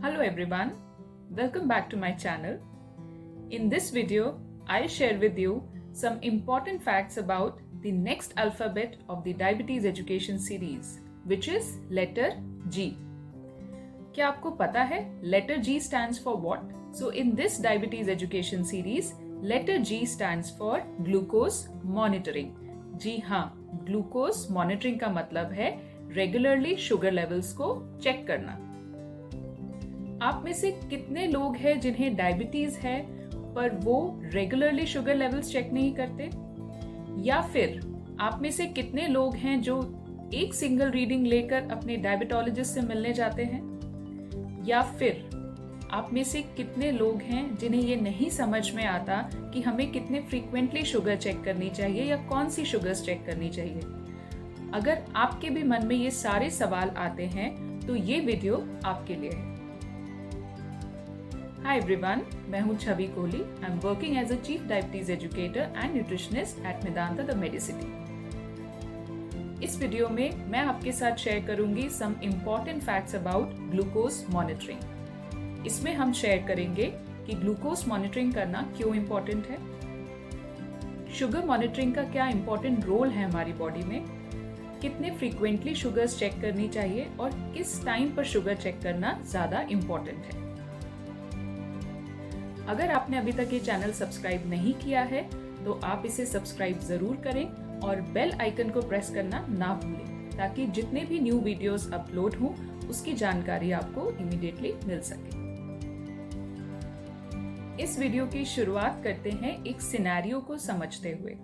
Hello everyone, welcome back to my channel. In this video, I'll share with you some important facts about the next alphabet of the diabetes education series, which is letter G. क्या आपको पता है letter G stands for what? So in this diabetes education series, letter G stands for glucose monitoring. जी हाँ, glucose monitoring का मतलब है regularly sugar levels को check करना। आप में से कितने लोग हैं जिन्हें डायबिटीज है पर वो रेगुलरली शुगर लेवल्स चेक नहीं करते? या फिर आप में से कितने लोग हैं जो एक सिंगल रीडिंग लेकर अपने डायबिटोलॉजिस्ट से मिलने जाते हैं? या फिर आप में से कितने लोग हैं जिन्हें ये नहीं समझ में आता कि हमें कितने फ्रीक्वेंटली शुगर चेक करनी चाहिए या कौन सी शुगर्स चेक करनी चाहिए? अगर आपके भी मन में ये सारे सवाल आते हैं तो ये वीडियो आपके लिए है। हाय एवरीवन, मैं हूं Chhavi Kohli. I am working as a chief diabetes educator and nutritionist at Medanta the Medicity. इस वीडियो में मैं आपके साथ शेयर करूंगी some important facts about glucose monitoring. इसमें हम शेयर करेंगे कि ग्लूकोज मॉनिटरिंग करना क्यों इम्पोर्टेंट है, शुगर मॉनिटरिंग का क्या इम्पोर्टेंट रोल है हमारी बॉडी में, कितने फ्रीक्वेंटली शुगर्स चेक करनी चाहिए और किस टाइम पर शुगर चेक करना ज्यादा इम्पोर्टेंट है। अगर आपने अभी तक ये चैनल सब्सक्राइब नहीं किया है तो आप इसे सब्सक्राइब जरूर करें और बेल आइकन को प्रेस करना ना भूलें ताकि जितने भी न्यू वीडियोस अपलोड हों उसकी जानकारी आपको इमीडिएटली मिल सके। इस वीडियो की शुरुआत करते हैं एक सिनेरियो को समझते हुए।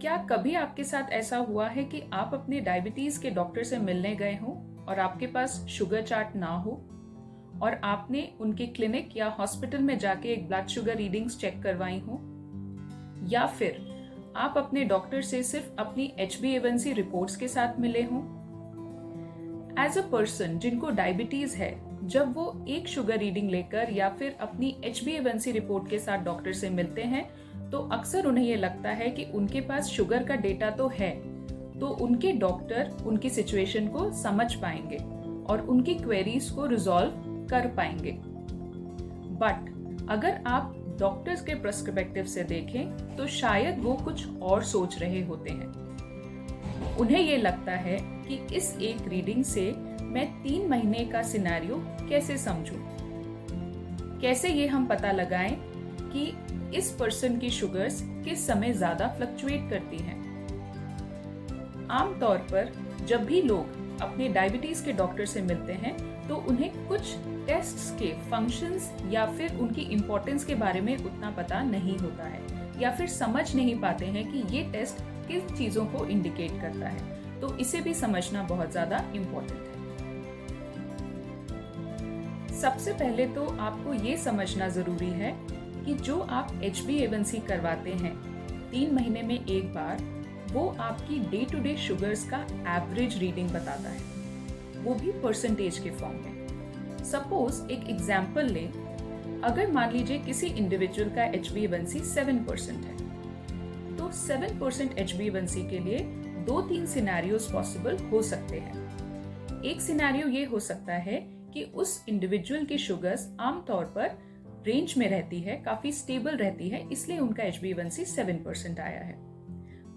क्या कभी आपके साथ ऐसा हुआ है कि आप अपने डायबिटीज के डॉक्टर से मिलने गए हों और आपके पास शुगर चार्ट ना हो और आपने उनके क्लिनिक या हॉस्पिटल में जाके एक ब्लड शुगर रीडिंग्स चेक करवाई हो? या फिर आप अपने डॉक्टर से सिर्फ अपनी HbA1c रिपोर्ट्स के साथ मिले हों? एज अ पर्सन जिनको डायबिटीज है, जब वो एक शुगर रीडिंग लेकर या फिर अपनी HbA1c रिपोर्ट के साथ डॉक्टर से मिलते हैं तो अक्सर उन्हें ये लगता है कि उनके पास शुगर का डेटा तो है, तो उनके डॉक्टर उनकी सिचुएशन को समझ पाएंगे और उनकी क्वेरीज को रिजॉल्व कर पाएंगे। बट अगर आप डॉक्टर्स के पर्सपेक्टिव से देखें तो शायद वो कुछ और सोच रहे होते हैं। उन्हें ये लगता है कि इस एक रीडिंग से मैं 3 महीने का सिनेरियो कैसे समझूं? कैसे ये हम पता लगाएं कि इस पर्सन की शुगर्स किस समय ज्यादा फ्लक्चुएट करती हैं? आमतौर पर जब भी लोग अपने डायबिटीज के डॉक्टर से मिलते हैं तो उन्हें कुछ टेस्ट्स के फंक्शंस या फिर उनकी इम्पोर्टेंस के बारे में उतना पता नहीं होता है या फिर समझ नहीं पाते हैं कि ये टेस्ट किस चीजों को इंडिकेट करता है, तो इसे भी समझना बहुत ज्यादा इम्पोर्टेंट है। सबसे पहले तो आपको ये समझना जरूरी है कि जो आप HbA1c करवाते हैं 3 महीने में एक बार, वो आपकी डे टू डे शुगर्स का एवरेज रीडिंग बताता है, वो भी परसेंटेज के फॉर्म में। सपोज एक एग्जाम्पल लें, अगर मान लीजिए किसी इंडिविजुअल का HbA1c 7% है तो 7% HbA1c के लिए 2-3 सिनेरियोज पॉसिबल हो सकते हैं। एक सिनेरियो ये हो सकता है कि उस इंडिविजुअल की शुगर्स आमतौर पर रेंज में रहती है, काफी स्टेबल रहती है, इसलिए उनका HbA1c 7% आया है।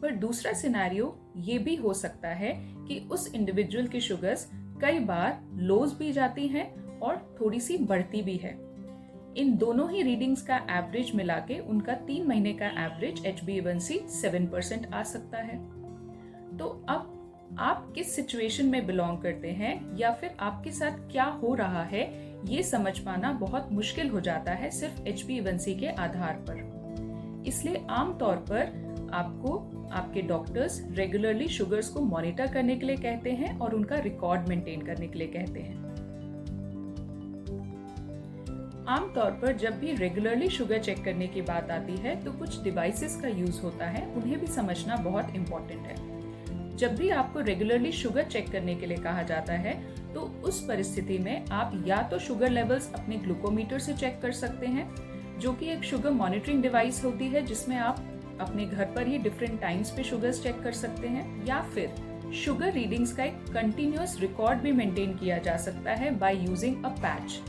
पर दूसरा सिनेरियो ये भी हो सकता है कि उस इंडिविजुअल की शुगर्स कई बार लोज भी जाती हैं और थोड़ी सी बढ़ती भी है। इन दोनों ही रीडिंग्स का एवरेज मिला के उनका 3 महीने का एवरेज HbA1c 7% आ सकता है। तो अब आप किस सिचुएशन में बिलोंग करते हैं या फिर आपके साथ क्या हो रहा है, ये समझ पाना बहुत मुश्किल हो जाता है सिर्फ HbA1c के आधार पर। इसलिए आमतौर पर आपको आपके डॉक्टर्स रेगुलरली शुगर्स को मॉनिटर करने के लिए कहते हैं और उनका रिकॉर्ड मेंटेन करने के लिए कहते हैं। आमतौर पर जब भी रेगुलरली शुगर चेक करने की बात आती है तो कुछ डिवाइसेस का यूज होता है, उन्हें भी समझना बहुत इंपॉर्टेंट है। जब भी आपको रेगुलरली शुगर चेक करने के लिए कहा जाता है तो उस परिस्थिति में आप या तो शुगर लेवल्स अपने ग्लूकोमीटर से चेक कर सकते हैं, जो कि एक शुगर मॉनिटरिंग डिवाइस होती है जिसमें आप अपने घर पर ही डिफरेंट टाइम्स पे शुगर्स चेक कर सकते हैं, या फिर शुगर रीडिंग्स का एक कंटिन्यूअस रिकॉर्ड भी मेंटेन किया जा सकता है बाय यूजिंग अ पैच।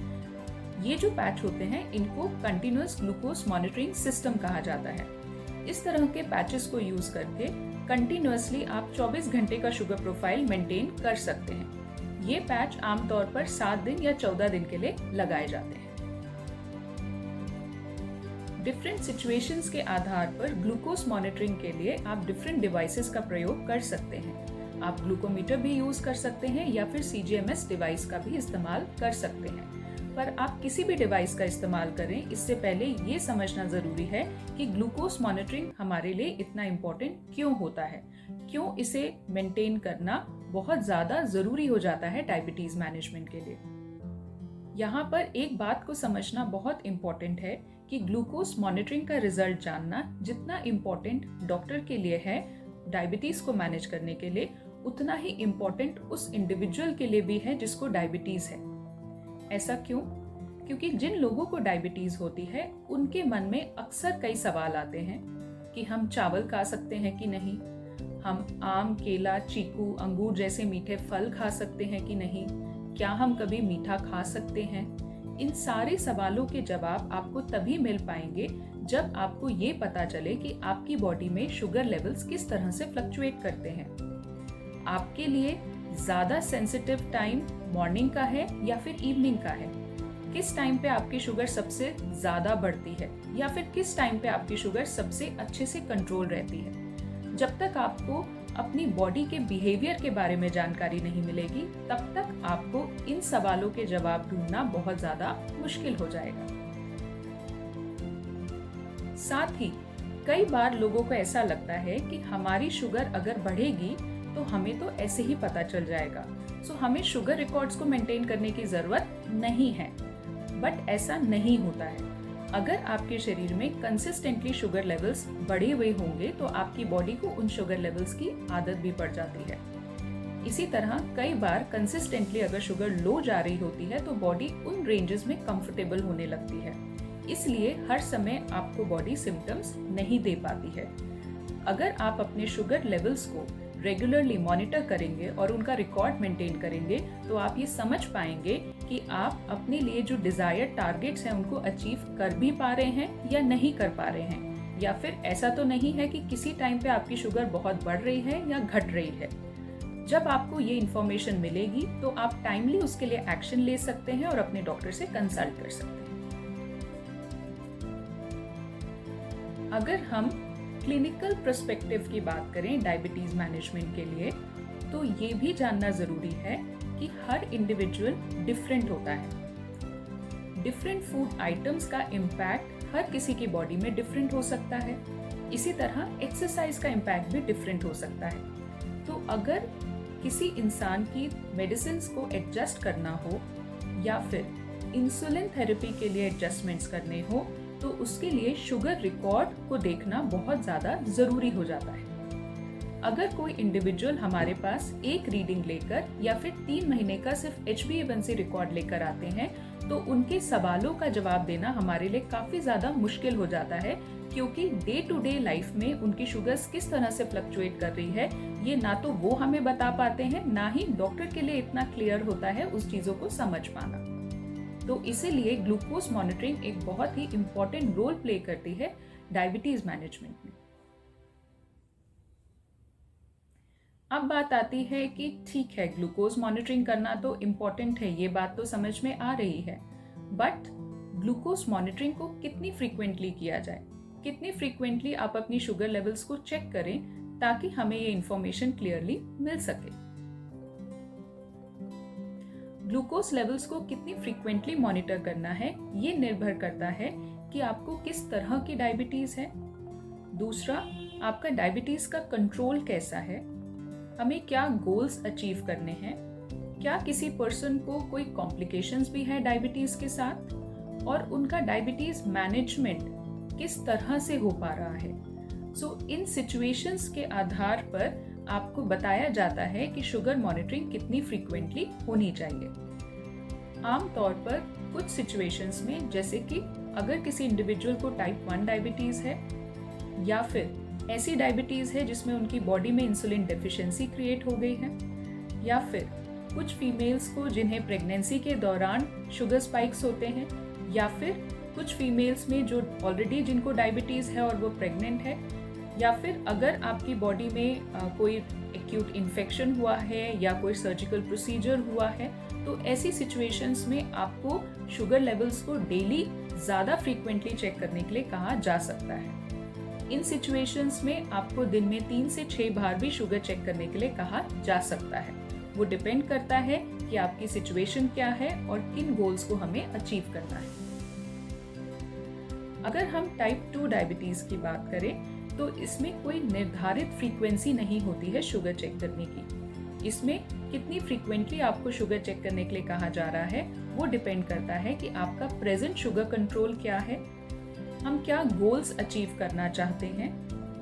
ये जो पैच होते हैं इनको कंटिन्यूअस ग्लूकोज मॉनिटरिंग सिस्टम कहा जाता है। इस तरह के पैचेस को यूज करके कंटिन्यूअसली आप 24 घंटे का शुगर प्रोफाइल मेंटेन कर सकते हैं। ये पैच आमतौर पर 7 दिन या 14 दिन के लिए लगाए जाते हैं। डिफरेंट सिचुएशंस के आधार पर ग्लूकोज मॉनिटरिंग के लिए आप डिफरेंट डिवाइसेस का प्रयोग कर सकते हैं। आप ग्लूकोमीटर भी यूज कर सकते हैं या फिर CGMS डिवाइस का भी इस्तेमाल कर सकते हैं। पर आप किसी भी डिवाइस का इस्तेमाल करें, इससे पहले ये समझना जरूरी है कि ग्लूकोज मॉनिटरिंग हमारे लिए इतना इम्पोर्टेंट क्यों होता है, क्यों इसे मेंटेन करना बहुत ज्यादा जरूरी हो जाता है डायबिटीज मैनेजमेंट के लिए। यहाँ पर एक बात को समझना बहुत इम्पोर्टेंट है कि ग्लूकोज मॉनिटरिंग का रिजल्ट जानना जितना इम्पोर्टेंट डॉक्टर के लिए है डायबिटीज को मैनेज करने के लिए, उतना ही इम्पोर्टेंट उस इंडिविजुअल के लिए भी है जिसको डायबिटीज है। ऐसा क्यों? क्योंकि जिन लोगों को डायबिटीज होती है उनके मन में अक्सर कई सवाल आते हैं कि हम चावल खा सकते हैं कि नहीं, हम आम, केला, चीकू, अंगूर जैसे मीठे फल खा सकते हैं कि नहीं, क्या हम कभी मीठा खा सकते हैं। इन सारे सवालों के जवाब आपको तभी मिल पाएंगे जब आपको ये पता चले कि आपकी बॉडी में शुगर लेवल्स किस तरह से फ्लक्चुएट करते हैं। आपके लिए ज्यादा सेंसिटिव टाइम मॉर्निंग का है या फिर इवनिंग का है? किस टाइम पे आपकी शुगर सबसे ज्यादा बढ़ती है या फिर किस टाइम पे आपकी शुगर सबसे अच्छे से कंट्रोल रहती है? जब तक आपको अपनी बॉडी के बिहेवियर के बारे में जानकारी नहीं मिलेगी, तब तक आपको इन सवालों के जवाब ढूंढना बहुत ज्यादा मुश्किल हो जाएगा। साथ ही कई बार लोगों को ऐसा लगता है कि हमारी शुगर अगर बढ़ेगी तो हमें तो ऐसे ही पता चल जाएगा, सो हमें शुगर रिकॉर्ड्स को मेंटेन करने की जरूरत नहीं है। बट ऐसा नहीं होता है। अगर आपके शरीर में कंसिस्टेंटली शुगर लेवल्स बढ़े हुए होंगे तो आपकी बॉडी को उन शुगर लेवल्स की आदत भी पड़ जाती है। इसी तरह कई बार कंसिस्टेंटली अगर शुगर लो जा रही होती है तो बॉडी उन रेंजेस में कंफर्टेबल होने लगती है, इसलिए हर समय आपको बॉडी सिम्टम्स नहीं दे पाती है। अगर आप अपने शुगर लेवल्स को रेगुलरली मॉनिटर करेंगे और उनका रिकॉर्ड मेंटेन करेंगे तो आप ये समझ पाएंगे कि आप अपने लिए जो डिजायर्ड टारगेट्स हैं उनको अचीव कर भी पा रहे हैं या नहीं कर पा रहे हैं, या फिर ऐसा तो नहीं है कि किसी टाइम पे आपकी शुगर बहुत बढ़ रही है या घट रही है। जब आपको ये इन्फॉर्मेशन मिलेगी तो आप टाइमली उसके लिए एक्शन ले सकते हैं और अपने डॉक्टर से कंसल्ट कर सकते हैं। अगर हम क्लिनिकल पर्सपेक्टिव की बात करें डायबिटीज मैनेजमेंट के लिए, तो ये भी जानना जरूरी है कि हर इंडिविजुअल डिफरेंट होता है। डिफरेंट फूड आइटम्स का इम्पैक्ट हर किसी की बॉडी में डिफरेंट हो सकता है। इसी तरह एक्सरसाइज का इम्पैक्ट भी डिफरेंट हो सकता है। तो अगर किसी इंसान की मेडिसिन को एडजस्ट करना हो या फिर इंसुलिन थेरेपी के लिए एडजस्टमेंट्स करने हो तो उसके लिए शुगर रिकॉर्ड को देखना बहुत ज़्यादा ज़रूरी हो जाता है। अगर कोई इंडिविजुअल हमारे पास एक रीडिंग लेकर या फिर 3 महीने का सिर्फ HbA1c रिकॉर्ड लेकर आते हैं तो उनके सवालों का जवाब देना हमारे लिए काफ़ी ज़्यादा मुश्किल हो जाता है, क्योंकि डे टू डे लाइफ में उनकी शुगर्स किस तरह से फ्लक्चुएट कर रही है ये ना तो वो हमें बता पाते हैं, ना ही डॉक्टर के लिए इतना क्लियर होता है उस चीज़ों को समझ पाना। तो इसीलिए ग्लूकोज मॉनिटरिंग एक बहुत ही इम्पोर्टेंट रोल प्ले करती है डायबिटीज मैनेजमेंट में। अब बात आती है कि ठीक है, ग्लूकोज मॉनिटरिंग करना तो इम्पोर्टेंट है, ये बात तो समझ में आ रही है, बट ग्लूकोज मॉनिटरिंग को कितनी फ्रीक्वेंटली किया जाए, कितनी फ्रीक्वेंटली आप अपनी शुगर लेवल्स को चेक करें ताकि हमें ये इंफॉर्मेशन क्लियरली मिल सके। ग्लूकोज लेवल्स को कितनी फ्रीक्वेंटली मॉनिटर करना है ये निर्भर करता है कि आपको किस तरह की डायबिटीज है। दूसरा, आपका डायबिटीज का कंट्रोल कैसा है, हमें क्या गोल्स अचीव करने हैं, क्या किसी पर्सन को कोई कॉम्प्लिकेशंस भी है डायबिटीज के साथ, और उनका डायबिटीज मैनेजमेंट किस तरह से हो पा रहा है। सो इन सिचुएशंस के आधार पर आपको बताया जाता है कि शुगर मॉनिटरिंग कितनी फ्रीक्वेंटली होनी चाहिए। आमतौर पर कुछ सिचुएशंस में, जैसे कि अगर किसी इंडिविजुअल को टाइप 1 डायबिटीज है या फिर ऐसी डायबिटीज़ है जिसमें उनकी बॉडी में इंसुलिन डेफिशिएंसी क्रिएट हो गई है, या फिर कुछ फीमेल्स को जिन्हें प्रेगनेंसी के दौरान शुगर स्पाइक्स होते हैं, या फिर कुछ फीमेल्स में जो ऑलरेडी जिनको डायबिटीज़ है और वो प्रेग्नेंट है, या फिर अगर आपकी बॉडी में कोई एक्यूट इन्फेक्शन हुआ है या कोई सर्जिकल प्रोसीजर हुआ है, तो ऐसी सिचुएशंस में आपको शुगर लेवल्स को डेली ज़्यादा फ्रीक्वेंटली चेक करने के लिए कहा जा सकता है। इन सिचुएशंस में आपको दिन में 3 से 6 बार भी शुगर चेक करने के लिए कहा जा सकता है। वो डिपेंड करता है कि आपकी सिचुएशन क्या है और किन गोल्स को हमें अचीव करना है। अगर हम टाइप 2 डायबिटीज़ की बात करें तो इसमें कोई निर्धारित फ्रीक्वेंसी नहीं होती है शुगर चेक करने की। इसमें कितनी फ्रीक्वेंटली आपको शुगर चेक करने के लिए कहा जा रहा है वो डिपेंड करता है कि आपका प्रेजेंट शुगर कंट्रोल क्या है, हम क्या गोल्स अचीव करना चाहते हैं,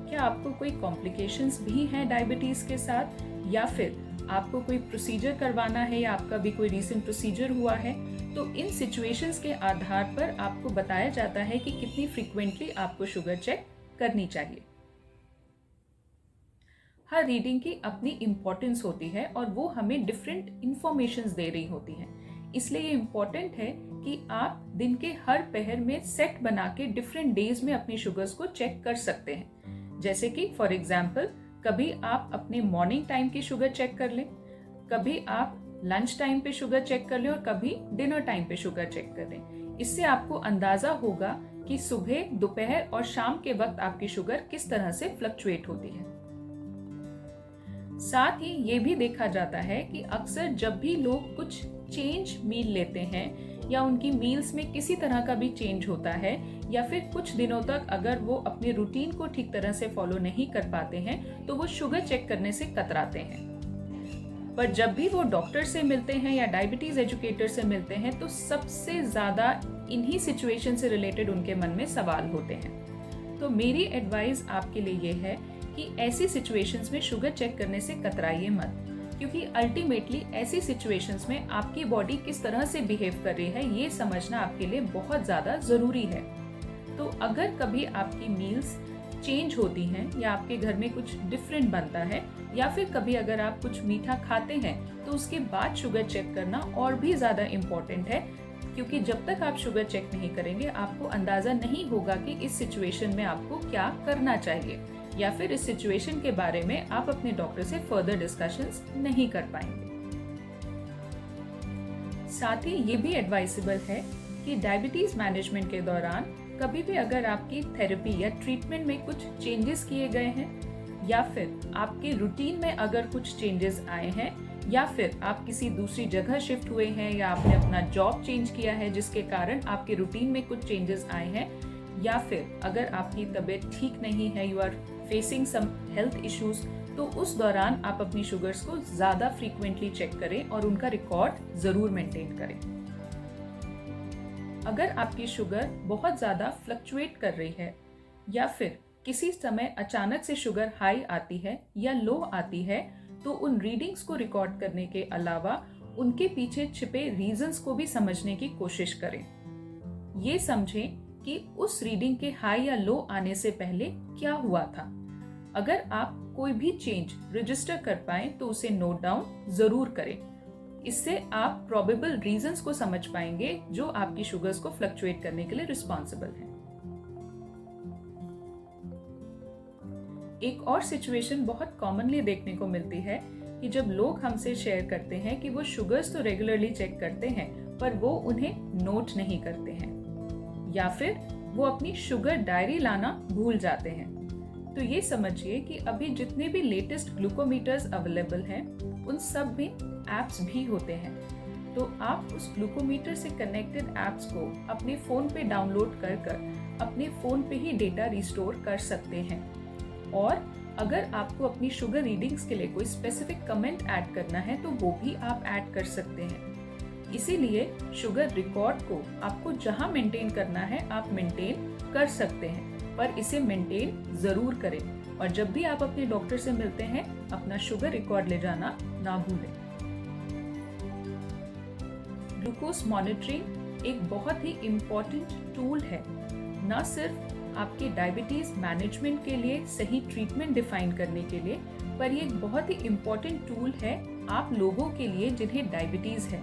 क्या आपको कोई कॉम्प्लिकेशंस भी हैं डायबिटीज़ के साथ, या फिर आपको कोई प्रोसीजर करवाना है या आपका भी कोई रीसेंट प्रोसीजर हुआ है। तो इन सिचुएशंस के आधार पर आपको बताया जाता है कि कितनी फ्रीक्वेंटली आपको शुगर चेक करनी चाहिए। हर रीडिंग की अपनी इम्पोर्टेंस होती है और वो हमें डिफरेंट इंफॉर्मेशंस दे रही होती हैं। इसलिए ये इम्पोर्टेंट है कि आप दिन के हर पहर में सेट बना के डिफरेंट डेज में अपनी शुगर्स को चेक कर सकते हैं। जैसे कि फॉर एग्जाम्पल कभी आप अपने मॉर्निंग टाइम की शुगर चेक कर लें, कभी आप लंच टाइम पे शुगर चेक कर लें और कभी डिनर टाइम पे शुगर चेक कर लें। इससे आपको अंदाजा होगा कि सुबह, दोपहर और शाम के वक्त आपकी शुगर किस तरह से फ्लक्चुएट होती है। साथ ही ये भी देखा जाता है कि अक्सर जब भी लोग कुछ चेंज मील लेते हैं या उनकी मील्स में किसी तरह का भी चेंज होता है, या फिर कुछ दिनों तक अगर वो अपने रूटीन को ठीक तरह से फॉलो नहीं कर पाते हैं तो वो शुगर चेक करने से कतराते हैं। पर जब भी वो डॉक्टर से मिलते हैं या डायबिटीज एजुकेटर से मिलते हैं तो सबसे ज़्यादा इन्हीं सिचुएशन से रिलेटेड उनके मन में सवाल होते हैं। तो मेरी एडवाइस आपके लिए ये है कि ऐसी सिचुएशंस में शुगर चेक करने से कतराइए मत, क्योंकि अल्टीमेटली ऐसी सिचुएशंस में आपकी बॉडी किस तरह से बिहेव कर रही है ये समझना आपके लिए बहुत ज़्यादा ज़रूरी है। तो अगर कभी आपकी मील्स चेंज होती हैं या आपके घर में कुछ डिफरेंट बनता है, या फिर कभी अगर आप कुछ मीठा खाते हैं तो उसके बाद शुगर चेक करना और भी ज़्यादा इम्पॉर्टेंट है, क्योंकि जब तक आप शुगर चेक नहीं करेंगे आपको अंदाज़ा नहीं होगा कि इस सिचुएशन में आपको क्या करना चाहिए, या फिर इस सिचुएशन के बारे में आप अपने डॉक्टर से फर्दर डिस्कशंस नहीं कर पाएंगे। साथ ही ये भी एडवाइसेबल है कि डायबिटीज़ मैनेजमेंट के दौरान कभी भी अगर आपकी थेरेपी या ट्रीटमेंट में कुछ चेंजेस किए गए हैं, या फिर आपके रूटीन में अगर कुछ चेंजेस आए हैं, या फिर आप किसी दूसरी जगह शिफ्ट हुए हैं, या आपने अपना जॉब चेंज किया है जिसके कारण आपके रूटीन में कुछ चेंजेस आए हैं, या फिर अगर आपकी तबीयत ठीक नहीं है, you are facing some health issues, तो उस दौरान आप अपनी शुगर्स को ज़्यादा फ्रीक्वेंटली चेक करें और उनका रिकॉर्ड ज़रूर मेंटेन करें। अगर आपकी शुगर बहुत ज़्यादा फ्लक्चुएट कर रही है, या फिर किसी समय अचानक से शुगर हाई आती है या लो आती है, तो उन रीडिंग्स को रिकॉर्ड करने के अलावा उनके पीछे छिपे रीजंस को भी समझने की कोशिश करें। ये समझें कि उस रीडिंग के हाई या लो आने से पहले क्या हुआ था। अगर आप कोई भी चेंज रजिस्टर कर पाएं तो उसे नोट डाउन जरूर करें। इससे आप प्रोबेबल रीजंस को समझ पाएंगे जो आपकी शुगर्स को फ्लक्चुएट करने के लिए रिस्पॉन्सिबल हैं। एक और सिचुएशन बहुत कॉमनली देखने को मिलती है कि जब लोग हमसे शेयर करते हैं कि वो शुगर्स तो रेगुलरली चेक करते हैं पर वो उन्हें नोट नहीं करते हैं, या फिर वो अपनी शुगर डायरी लाना भूल जाते हैं। तो ये समझिए कि अभी जितने भी लेटेस्ट ग्लूकोमीटर्स अवेलेबल हैं उन सब में ऐप्स भी होते हैं। तो आप उस ग्लूकोमीटर से कनेक्टेड ऐप्स को अपने फ़ोन पे डाउनलोड कर अपने फ़ोन पे ही डेटा रिस्टोर कर सकते हैं। और अगर आपको अपनी शुगर रीडिंग्स के लिए कोई स्पेसिफिक कमेंट ऐड करना है तो वो भी आप ऐड कर सकते हैं। इसीलिए शुगर रिकॉर्ड को आपको जहां मेंटेन करना है आप मेंटेन कर सकते हैं, पर इसे मेंटेन जरूर करें। और जब भी आप अपने डॉक्टर से मिलते हैं अपना शुगर रिकॉर्ड ले जाना ना भूलें। ग्लूकोज मॉनिटरिंग एक बहुत ही इम्पोर्टेंट टूल है, न सिर्फ आपके डायबिटीज मैनेजमेंट के लिए सही ट्रीटमेंट डिफाइन करने के लिए, पर ये एक बहुत ही इम्पोर्टेंट टूल है आप लोगों के लिए जिन्हें डायबिटीज है।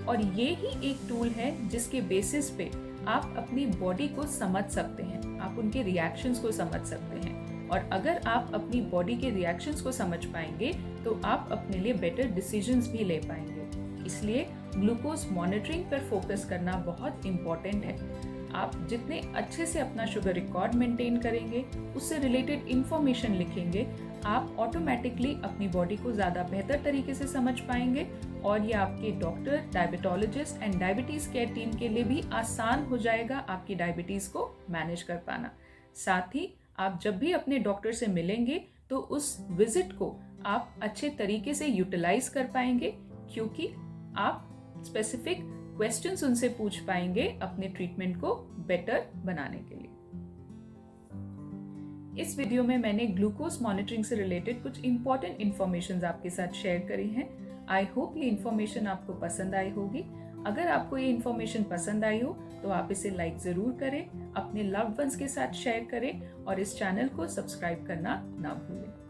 और ये ही एक टूल है जिसके बेसिस पे आप अपनी बॉडी को समझ सकते हैं, आप उनके रिएक्शंस को समझ सकते हैं। और अगर आप अपनी बॉडी के रिएक्शंस को समझ पाएंगे तो आप अपने लिए बेटर डिसीजंस भी ले पाएंगे। इसलिए ग्लूकोज मॉनिटरिंग पर फोकस करना बहुत इम्पोर्टेंट है। आप जितने अच्छे से अपना शुगर रिकॉर्ड मेंटेन करेंगे, उससे रिलेटेड इंफॉर्मेशन लिखेंगे, आप ऑटोमेटिकली अपनी बॉडी को ज़्यादा बेहतर तरीके से समझ पाएंगे और ये आपके doctor, diabetologist and diabetes care team के लिए भी आसान हो जाएगा आपकी डायबिटीज़ को मैनेज कर पाना। साथ ही आप जब भी अपने डॉक्टर से मिलेंगे तो उस विजिट को आप अच्छे तरीके से यूटिलाइज कर पाएंगे, क्योंकि आप स्पेसिफिक क्वेश्चंस उनसे पूछ पाएंगे अपने ट्रीटमेंट को बेटर बनाने के लिए। इस वीडियो में मैंने ग्लूकोज मॉनिटरिंग से रिलेटेड कुछ इंपॉर्टेंट इंफॉर्मेशन आपके साथ शेयर करी हैं। आई होप ये इंफॉर्मेशन आपको पसंद आई होगी। अगर आपको ये इंफॉर्मेशन पसंद आई हो तो आप इसे लाइक जरूर करें, अपने लव्ड वंस के साथ शेयर करें और इस चैनल को सब्सक्राइब करना ना भूलें।